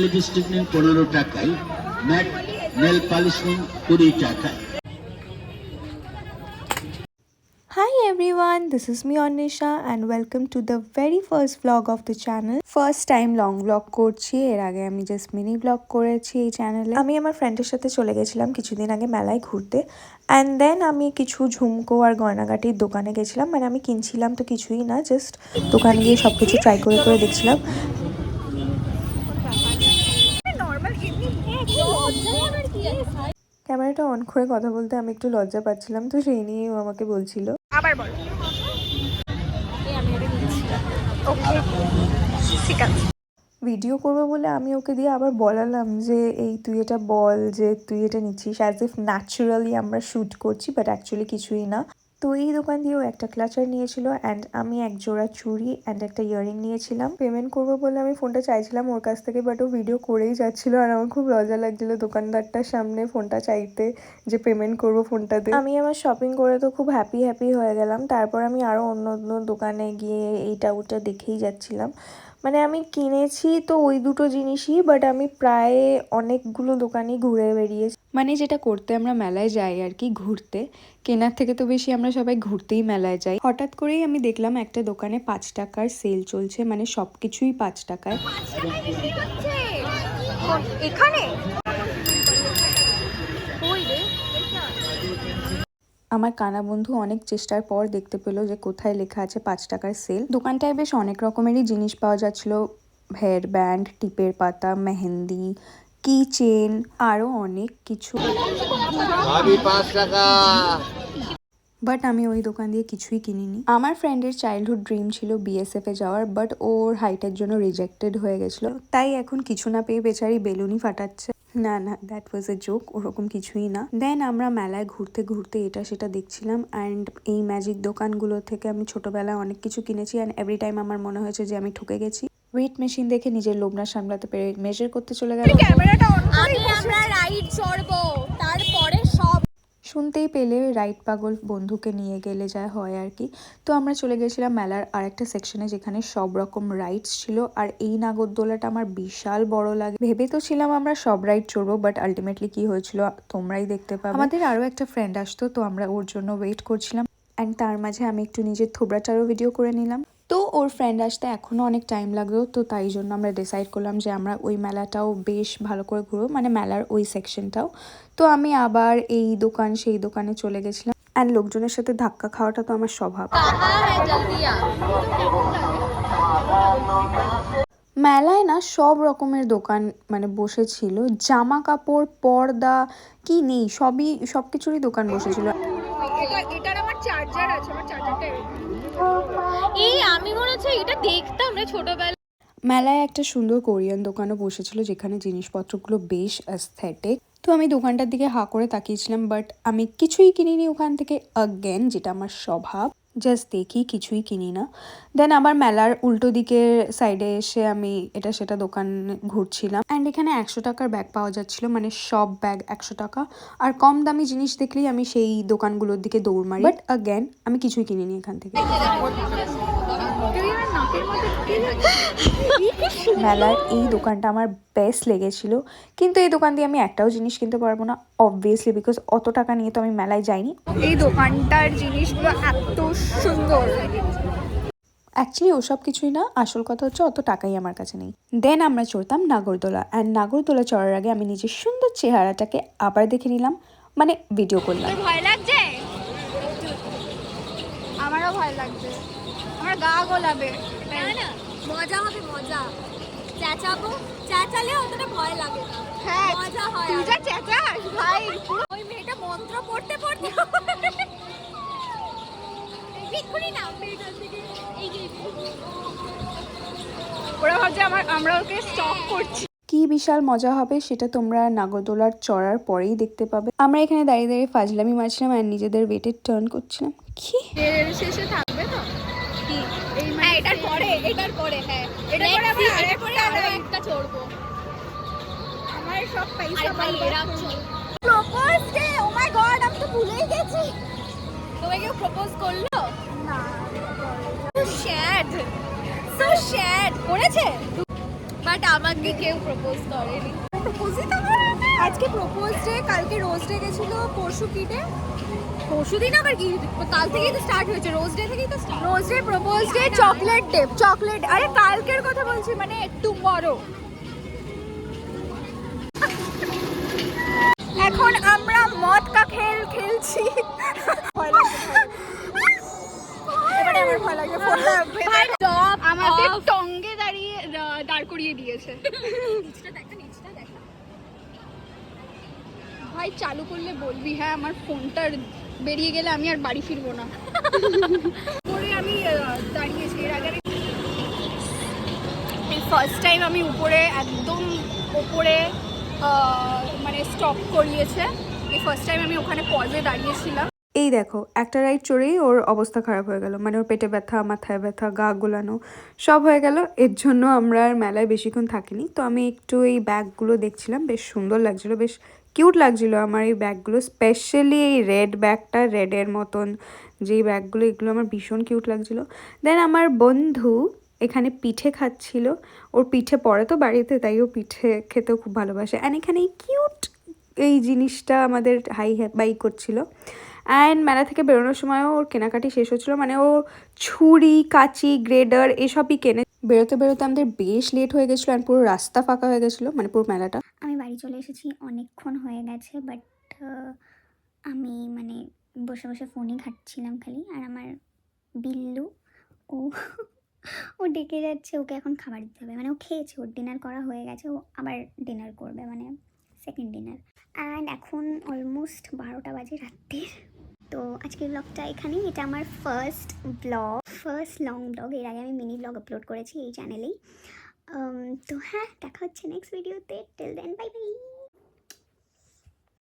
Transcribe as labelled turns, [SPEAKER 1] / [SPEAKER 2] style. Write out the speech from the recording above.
[SPEAKER 1] Lipstick নিন 15 টাকায়, mat nail polish নিন 20 টাকায়।
[SPEAKER 2] Hi everyone, this is me Anisha and welcome to the very first vlog of the channel. First time long vlog করছি, এর আগে আমি জাস্ট মিনি vlog করেছি এই চ্যানেলে। আমি আমার ফ্রেন্ডের সাথে চলে গেছিলাম কিছুদিন আগে মেলায় ঘুরতে, অ্যান্ড দেন আমি কিছু ঝুমকো আর গয়নাগাটির দোকানে গেছিলাম। মানে আমি কিনছিলাম তো কিছুই না, জাস্ট দোকানে গিয়ে সব কিছু ট্রাই করে করে দেখছিলাম। ক্যামেরাটা অন করে কথা বলতে আমি একটু লজ্জা পাচ্ছিলাম, তো সেই নিয়েই ও আমাকে বলছিল
[SPEAKER 3] আবার বল। ওকে ঠিক আছে।
[SPEAKER 2] ভিডিও করবো বলে আমি ওকে দিয়ে আবার বলালাম যে এই তুই এটা বল যে তুই এটা নিচ্ছিস, অ্যাজ ইফ ন্যাচারালি আমরা শ্যুট করছি, বাট অ্যাকচুয়ালি কিছুই না। তো এই দোকান দিয়েও একটা ক্লাচার নিয়েছিল, অ্যান্ড আমি এক জোড়া চুড়ি অ্যান্ড একটা ইয়াররিং নিয়েছিলাম। পেমেন্ট করবো বলে আমি ফোনটা চাইছিলাম ওর কাছ থেকে, বাট ও ভিডিও করেই যাচ্ছিল আর আমার খুব লজ্জা লাগছিল দোকানদারটার সামনে ফোনটা চাইতে যে পেমেন্ট করবো ফোনটাতে। আমি আমার শপিং করে তো খুব হ্যাপি হয়ে গেলাম। তারপর আমি আরও অন্য অন্য দোকানে গিয়ে এইটা ওটা দেখেই যাচ্ছিলাম। মানে আমি কিনেছি তো ওই দুটো জিনিসই, বাট আমি প্রায় অনেকগুলো দোকানই ঘুরে বেরিয়েছি। মানে যেটা করতে আমরা মেলায় যাই আর কি, ঘুরতে। কেনার থেকে তো বেশি আমরা সবাই ঘুরতেই মেলায় যাই। হঠাৎ করেই আমি দেখলাম একটা দোকানে 5 টাকার সেল চলছে, মানে সবকিছুই 5 টাকায়।
[SPEAKER 3] এখানে
[SPEAKER 2] আমার কানা বন্ধু অনেক চেষ্টার পর দেখতে পেলো যে কোথায় লেখা আছে 5 টাকার সেল। দোকানটায় বেশ অনেক রকমেরই জিনিস পাওয়া যাচ্ছিল, হেয়ার ব্যান্ড, টিপের পাতা, মেহেন্দি, কি চেন, আরও অনেক কিছু। বাট আমি ওই দোকান দিয়ে কিছুই কিনিনি। আমার ফ্রেন্ডের চাইল্ডহুড ড্রিম ছিল BSF এ যাওয়ার, বাট ওর হাইটের জন্য রিজেক্টেড হয়ে গেছিলো, তাই এখন কিছু না পেয়ে বেচারি বেলুনই ফাটাচ্ছে। না দ্যাট ওয়াজ এ জোক, ওরকম কিছুই না। দেন আমরা মেলায় ঘুরতে ঘুরতে এটা সেটা দেখছিলাম, অ্যান্ড এই ম্যাজিক দোকানগুলো থেকে আমি ছোটবেলায় অনেক কিছু কিনেছি, অ্যান্ড এভরি টাইম আমার মনে হয়েছে যে আমি ঠকে গেছি। ওয়েট মেশিন দেখে নিজের লোভ না সামলাতে পেরে মেজার করতে চলে গেল।
[SPEAKER 3] ক্যামেরাটা অন করে আমরা রাইড চড়বো, তারপরে সব
[SPEAKER 2] শুনতেই পেলে রাইড পাগল বন্ধুকে নিয়ে গেলে যা হয় আর কি। তো আমরা চলে গেছিলাম মেলার আরেকটা সেকশনে যেখানে সব রকম রাইডস ছিল, আর এই নাগরদোলাটা আমার বিশাল বড় লাগে। ভেবে তো ছিলাম আমরা সব রাইড চড়বো, বাট আলটিমেটলি কি হয়েছিল তোমরাই দেখতে পাবে। আমাদের আরও একটা ফ্রেন্ড আসতো, তো আমরা ওর জন্য ওয়েট করছিলাম, অ্যান্ড তার মাঝে আমি একটু নিজের থোবড়াটারও ভিডিও করে নিলাম। তো ওর ফ্রেন্ড আসতে এখনও অনেক টাইম লাগলো, তো তাই জন্য আমরা ডিসাইড করলাম যে আমরা ওই মেলাটাও বেশ ভালো করে ঘুরবো, মানে মেলার ওই সেকশনটাও। তো আমি আবার এই দোকান সেই দোকানে চলে গেছিলাম, অ্যান্ড লোকজনের সাথে ধাক্কা খাওয়াটা তো আমার স্বভাব। মেলায় না সব রকমের দোকান মানে বসেছিল, জামা কাপড়, পর্দা, কি নেই সব কিছুরই দোকান বসেছিল।
[SPEAKER 3] এটার আমার চার্জার আছে, আমার চার্জারটা এই আমি মনে হচ্ছে এটা দেখতাম রে ছোটবেলায়।
[SPEAKER 2] মেলায় একটা সুন্দর কোরিয়ান দোকানও বসেছিল যেখানে জিনিসপত্রগুলো বেশ অ্যাস্থেটিক। তো আমি দোকানটার দিকে হাঁ করে তাকিয়েছিলাম, বাট আমি কিছুই কিনিনি ওখান থেকে, অ্যাগেন যেটা আমার স্বভাব, জাস্ট দেখি কিছুই কিনি না। দেন আবার মেলার উল্টো দিকের সাইডে এসে আমি এটা সেটা দোকান ঘুরছিলাম, অ্যান্ড এখানে 100 টাকার ব্যাগ পাওয়া যাচ্ছিল, মানে সব ব্যাগ 100 টাকা। আর কম দামি জিনিস দেখলেই আমি সেই দোকানগুলোর দিকে দৌড় মারি, বাট অ্যাগেন আমি কিছুই কিনিনি এখান থেকে। মেলার এই দোকানটা আমার বেস্ট লেগেছিল, কিন্তু এই দোকান দিয়ে আমি একটাও জিনিস কিনতে পারবো না অবভিয়াসলি, বিকজ অত টাকা নিয়ে তো আমি মেলায় যাইনি।
[SPEAKER 3] এই দোকানটার জিনিসগুলো এত সুন্দর।
[SPEAKER 2] অ্যাকচুয়ালি ওসব কিছুই না, আসল কথা হচ্ছে অত টাকাই আমার কাছে নেই। দেন আমরা চড়তাম নাগরদোলা, অ্যান্ড নাগরদোলা চড়ার আগে আমি নিজের সুন্দর চেহারাটাকে আবার দেখে নিলাম, মানে ভিডিও করলাম।
[SPEAKER 3] ভয় লাগছে? আমারও ভয় লাগছে, আমার গা গোলাবে। না মজা হবে, মজা চেঁচাবো, চেঁচালে অতটা ভয় লাগে না। হ্যাঁ মজা হয়। তুই যা চেঁচাস ভাই, ওই মেয়েটা মন্ত্র পড়তে পড়তে এক্ষুনি না মেয়েটার দিকে এগিয়ে ওরা ভাবছে আমরা ওকে স্টপ করছি।
[SPEAKER 2] কি বিশাল মজা হবে সেটা তোমরা নাগরদোলার চড়ার পরেই দেখতে পাবে। আমরা এখানে দাঁড়িয়ে দাঁড়িয়ে ফাজলামি মারছিলাম আর নিজেদের ওয়েটের টার্ন করছিলাম। কি
[SPEAKER 3] এর শেষে থাকবে তো কি এই হ্যাঁ এটার পরে হ্যাঁ এটার পরে আরো একটা চড়বো। আমার সব পয়সা বাইরে রাখছো। প্রপোজ ডে, ও মাই গড আমি তো ভুলেই গেছি। তোমাকে কেউ প্রপোজ করলো? না, সো স্যাড করেছে, বাট বাট আমাকে কেউ প্রপোজ করেনি।
[SPEAKER 2] প্রপোজই তো করেনি। আজকে প্রপোজ ডে, কালকে রোজ ডে গেছিল, পরশু কি ডে?
[SPEAKER 3] পরশুদিন আবার কি, কাল থেকেই তো স্টার্ট হয়েছে, রোজ ডে থেকেই তো start.
[SPEAKER 2] Rose day, propose day, chocolate day, chocolate. আরে কালকের কথা বলছি, মানে টুমরো। এখন আমরা মদ কা খেল খেলছি। ভয় লাগছে, এবারে আমার ভয় লাগছে, ফোনটা
[SPEAKER 3] ভাই টপ আমাদের টঙ্গে দাঁড় করিয়ে দিয়েছে। ভাই চালু করলে বলবি, হ্যাঁ আমার ফোনটা বেরিয়ে গেলে আমি আর বাড়ি ফিরবো না। পরে আমি দাঁড়িয়েছি, এর আগে এই ফার্স্ট টাইম আমি উপরে, একদম উপরে মানে স্টপ করিয়েছে। এই ফার্স্ট টাইম আমি ওখানে পজে দাঁড়িয়েছিলাম।
[SPEAKER 2] এই দেখো, একটা রাইড চড়েই ওর অবস্থা খারাপ হয়ে গেল, মানে ওর পেটে ব্যথা, মাথায় ব্যথা, গা গোলানো সব হয়ে গেল। এর জন্য আমরা আর মেলায় বেশিক্ষণ থাকিনি। তো আমি একটু এই ব্যাগগুলো দেখছিলাম, বেশ সুন্দর লাগছিল, বেশ কিউট লাগছিল আমার এই ব্যাগগুলো, স্পেশালি এই রেড ব্যাগটা, রেডের মতন যেই ব্যাগগুলো, এগুলো আমার ভীষণ কিউট লাগছিল। দেন আমার বন্ধু এখানে পিঠে খাচ্ছিল, ওর পিঠে পড়ে তো বাড়িতে, তাই ও পিঠে খেতেও খুব ভালোবাসে। অ্যান্ড এখানে এই কিউট এই জিনিসটা আমাদের হাই বাই করছিল। অ্যান্ড মেলা থেকে বেরোনোর সময়ও ওর কেনাকাটি শেষ হচ্ছিলো, মানে ও ছুরি, কাঁচি, গ্রেডার এসবই কেনে। বেরোতে বেরোতে আমাদের বেশ লেট হয়ে গেছিলো, অ্যান্ড পুরো রাস্তা ফাঁকা হয়ে গেছিলো, মানে পুরো মেলাটা।
[SPEAKER 4] আমি বাড়ি চলে এসেছি, অনেকক্ষণ হয়ে গেছে, বাট আমি মানে বসে বসে ফোনই ঘাঁটছিলাম খালি। আর আমার বিল্লু, ও ও ডেকে যাচ্ছে, ওকে এখন খাবার দিতে হবে। মানে ও খেয়েছে, ওর ডিনার করা হয়ে গেছে, ও আবার ডিনার করবে, মানে সেকেন্ড ডিনার। অ্যান্ড এখন অলমোস্ট 12টা বাজে রাত্রির। তো আজকের ব্লগটা এখানেই, এটা আমার ফার্স্ট লং ব্লগ। এর আগে আমি মিনি ব্লগ আপলোড করেছি এই চ্যানেলেই। তো হ্যাঁ, দেখা হচ্ছে নেক্সট ভিডিওতে। Till then bye by.